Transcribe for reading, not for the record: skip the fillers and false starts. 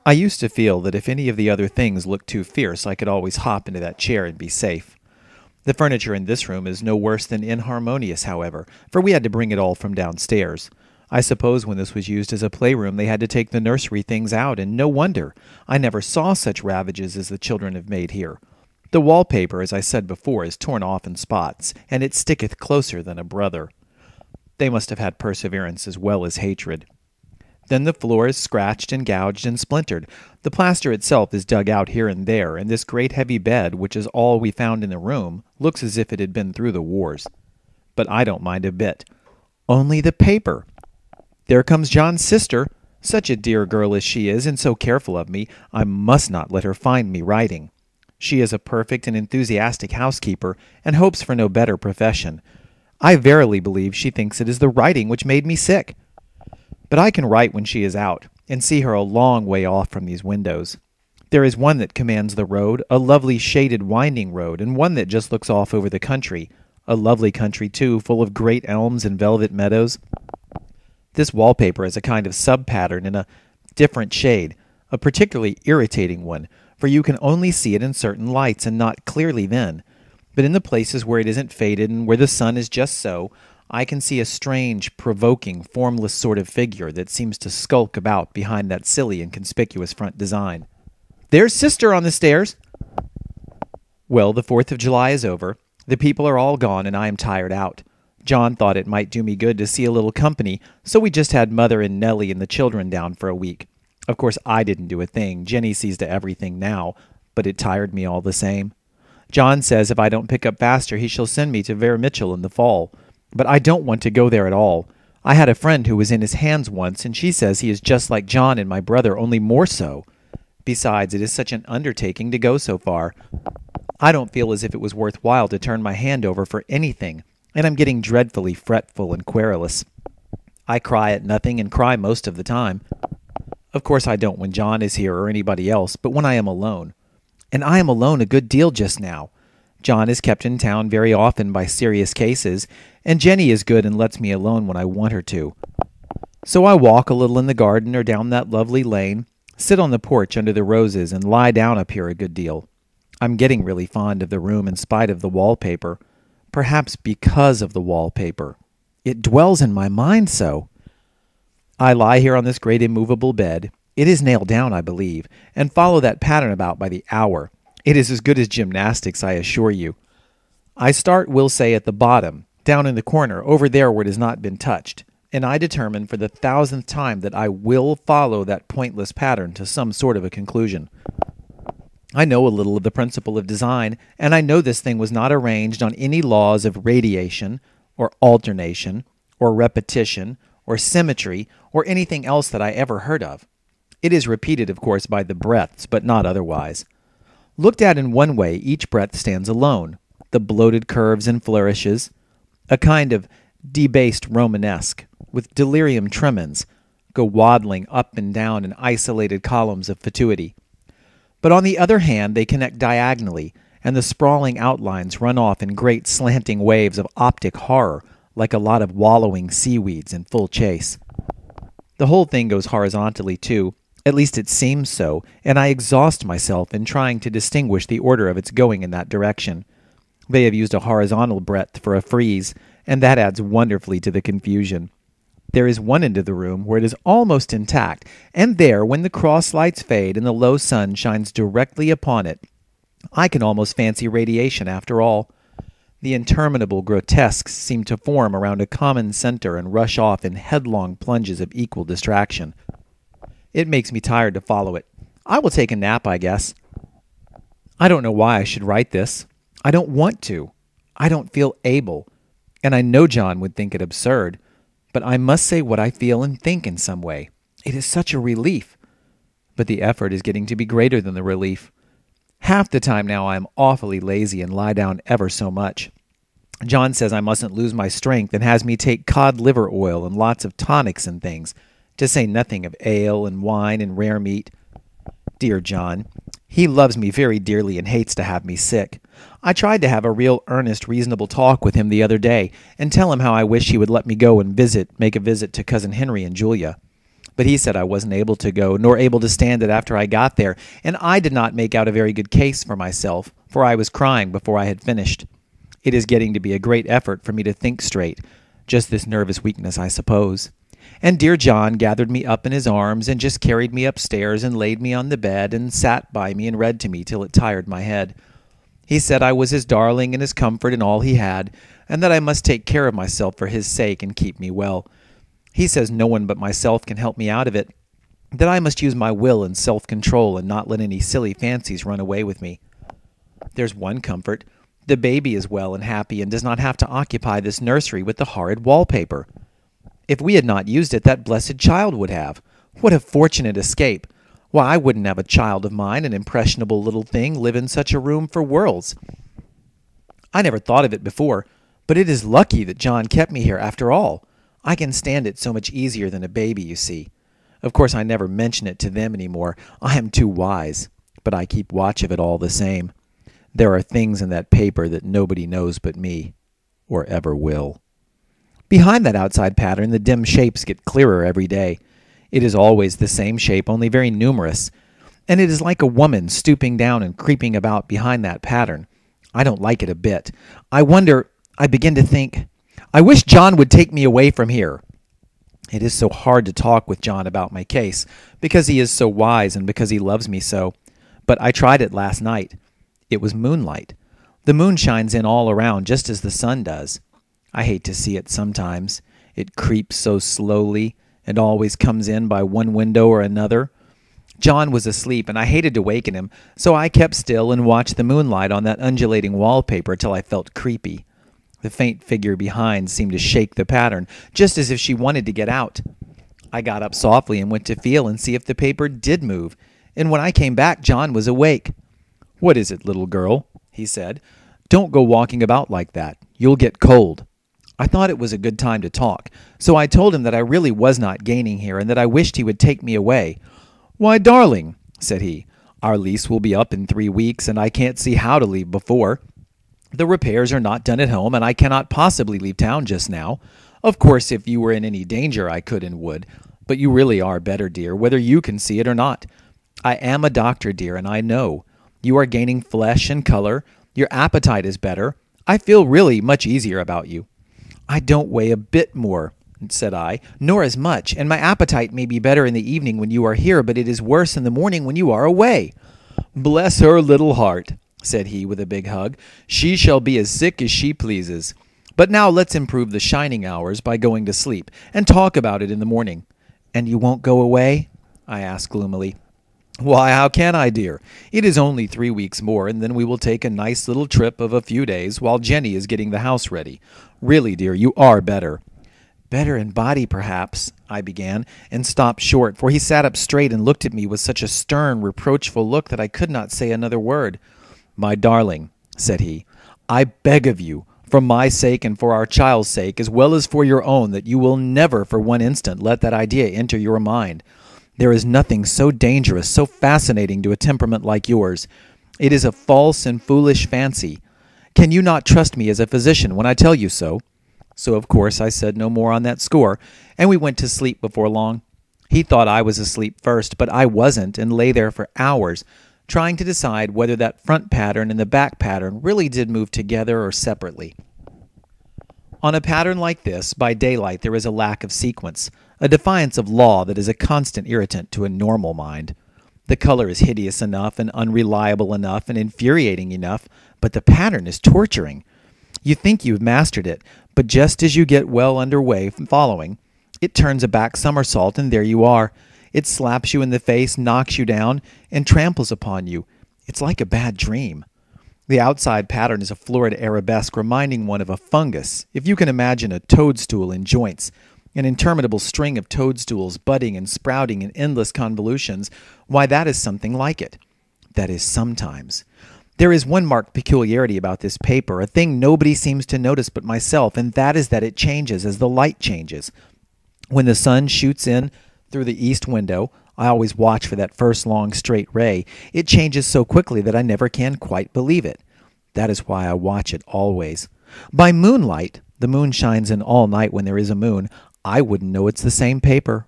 I used to feel that if any of the other things looked too fierce, I could always hop into that chair and be safe. The furniture in this room is no worse than inharmonious, however, for we had to bring it all from downstairs. I suppose when this was used as a playroom, they had to take the nursery things out, and no wonder. I never saw such ravages as the children have made here. The wallpaper, as I said before, is torn off in spots, and it sticketh closer than a brother. They must have had perseverance as well as hatred. Then the floor is scratched and gouged and splintered. The plaster itself is dug out here and there, and this great heavy bed, which is all we found in the room, looks as if it had been through the wars. But I don't mind a bit. Only the paper! There comes John's sister. Such a dear girl as she is, and so careful of me, I must not let her find me writing. She is a perfect and enthusiastic housekeeper, and hopes for no better profession. I verily believe she thinks it is the writing which made me sick. But I can write when she is out, and see her a long way off from these windows. There is one that commands the road, a lovely shaded winding road, and one that just looks off over the country. A lovely country, too, full of great elms and velvet meadows. This wallpaper is a kind of sub-pattern in a different shade, a particularly irritating one, for you can only see it in certain lights and not clearly then. But in the places where it isn't faded and where the sun is just so, I can see a strange, provoking, formless sort of figure that seems to skulk about behind that silly and conspicuous front design. There's sister on the stairs! Well, the 4th of July is over. The people are all gone, and I am tired out. John thought it might do me good to see a little company, so we just had Mother and Nellie and the children down for a week. Of course, I didn't do a thing. Jenny sees to everything now, but it tired me all the same. John says if I don't pick up faster, he shall send me to Mitchell in the fall. But I don't want to go there at all. I had a friend who was in his hands once, and she says he is just like John and my brother, only more so. Besides, it is such an undertaking to go so far. I don't feel as if it was worth while to turn my hand over for anything, and I'm getting dreadfully fretful and querulous. I cry at nothing and cry most of the time. Of course I don't when John is here or anybody else, but when I am alone. And I am alone a good deal just now. John is kept in town very often by serious cases, and Jenny is good and lets me alone when I want her to. So I walk a little in the garden or down that lovely lane, sit on the porch under the roses, and lie down up here a good deal. I'm getting really fond of the room in spite of the wallpaper, perhaps because of the wallpaper. It dwells in my mind so. I lie here on this great immovable bed. It is nailed down, I believe, and follow that pattern about by the hour. It is as good as gymnastics, I assure you. I start, we'll say, at the bottom, down in the corner, over there where it has not been touched, and I determine for the 1000th time that I will follow that pointless pattern to some sort of a conclusion. I know a little of the principle of design, and I know this thing was not arranged on any laws of radiation, or alternation, or repetition, or symmetry, or anything else that I ever heard of. It is repeated, of course, by the breadths, but not otherwise. Looked at in one way, each breadth stands alone, the bloated curves and flourishes, a kind of debased Romanesque, with delirium tremens, go waddling up and down in isolated columns of fatuity. But on the other hand, they connect diagonally, and the sprawling outlines run off in great slanting waves of optic horror, like a lot of wallowing seaweeds in full chase. The whole thing goes horizontally, too. At least it seems so, and I exhaust myself in trying to distinguish the order of its going in that direction. They have used a horizontal breadth for a frieze, and that adds wonderfully to the confusion. There is one end of the room where it is almost intact, and there, when the cross lights fade and the low sun shines directly upon it, I can almost fancy radiation after all. The interminable grotesques seem to form around a common center and rush off in headlong plunges of equal distraction. It makes me tired to follow it. I will take a nap, I guess. I don't know why I should write this. I don't want to. I don't feel able. And I know John would think it absurd. But I must say what I feel and think in some way. It is such a relief. But the effort is getting to be greater than the relief. Half the time now I am awfully lazy and lie down ever so much. John says I mustn't lose my strength and has me take cod liver oil and lots of tonics and things, to say nothing of ale and wine and rare meat. Dear John, he loves me very dearly and hates to have me sick. I tried to have a real earnest, reasonable talk with him the other day and tell him how I wish he would let me go and make a visit to Cousin Henry and Julia. But he said I wasn't able to go, nor able to stand it after I got there, and I did not make out a very good case for myself, for I was crying before I had finished. It is getting to be a great effort for me to think straight, just this nervous weakness, I suppose. And dear John gathered me up in his arms and just carried me upstairs and laid me on the bed and sat by me and read to me till it tired my head. He said I was his darling and his comfort and all he had, and that I must take care of myself for his sake and keep me well. He says no one but myself can help me out of it, that I must use my will and self-control and not let any silly fancies run away with me. There's one comfort. The baby is well and happy and does not have to occupy this nursery with the horrid wallpaper. If we had not used it, that blessed child would have. What a fortunate escape! Why, I wouldn't have a child of mine, an impressionable little thing, live in such a room for worlds. I never thought of it before, but it is lucky that John kept me here after all. I can stand it so much easier than a baby, you see. Of course, I never mention it to them any more. I am too wise, but I keep watch of it all the same. There are things in that paper that nobody knows but me, or ever will. Behind that outside pattern, the dim shapes get clearer every day. It is always the same shape, only very numerous, and it is like a woman stooping down and creeping about behind that pattern. I don't like it a bit. I begin to think, I wish John would take me away from here. It is so hard to talk with John about my case, because he is so wise and because he loves me so. But I tried it last night. It was moonlight. The moon shines in all around, just as the sun does. I hate to see it sometimes. It creeps so slowly, and always comes in by one window or another. John was asleep, and I hated to waken him, so I kept still and watched the moonlight on that undulating wallpaper till I felt creepy. The faint figure behind seemed to shake the pattern, just as if she wanted to get out. I got up softly and went to feel and see if the paper did move, and when I came back, John was awake. "What is it, little girl?" he said. "Don't go walking about like that. You'll get cold." I thought it was a good time to talk, so I told him that I really was not gaining here and that I wished he would take me away. "Why, darling," said he, "our lease will be up in 3 weeks, and I can't see how to leave before. The repairs are not done at home, and I cannot possibly leave town just now. Of course, if you were in any danger, I could and would. But you really are better, dear, whether you can see it or not. I am a doctor, dear, and I know. You are gaining flesh and color. Your appetite is better. I feel really much easier about you." "I don't weigh a bit more," said I, "nor as much, and my appetite may be better in the evening when you are here, but it is worse in the morning when you are away." "Bless her little heart," said he with a big hug. "She shall be as sick as she pleases. But now let's improve the shining hours by going to sleep, and talk about it in the morning." "And you won't go away?" I asked gloomily. "Why, how can I, dear? It is only 3 weeks more, and then we will take a nice little trip of a few days while Jenny is getting the house ready. Really, dear, you are better." "Better in body, perhaps," I began, and stopped short, for he sat up straight and looked at me with such a stern, reproachful look that I could not say another word. "My darling," said he, "I beg of you, for my sake and for our child's sake, as well as for your own, that you will never for one instant let that idea enter your mind. There is nothing so dangerous, so fascinating to a temperament like yours. It is a false and foolish fancy. Can you not trust me as a physician when I tell you so?" So, of course, I said no more on that score, and we went to sleep before long. He thought I was asleep first, but I wasn't, and lay there for hours, trying to decide whether that front pattern and the back pattern really did move together or separately. On a pattern like this, by daylight there is a lack of sequence, a defiance of law that is a constant irritant to a normal mind. The color is hideous enough and unreliable enough and infuriating enough, but the pattern is torturing. You think you've mastered it, but just as you get well under way following, it turns a back somersault and there you are. It slaps you in the face, knocks you down, and tramples upon you. It's like a bad dream. The outside pattern is a florid arabesque reminding one of a fungus, if you can imagine a toadstool in joints, an interminable string of toadstools budding and sprouting in endless convolutions. Why, that is something like it. That is sometimes. There is one marked peculiarity about this paper, a thing nobody seems to notice but myself, and that is that it changes as the light changes. When the sun shoots in through the east window, I always watch for that first long straight ray. It changes so quickly that I never can quite believe it. That is why I watch it always. By moonlight, the moon shines in all night when there is a moon, I wouldn't know it's the same paper.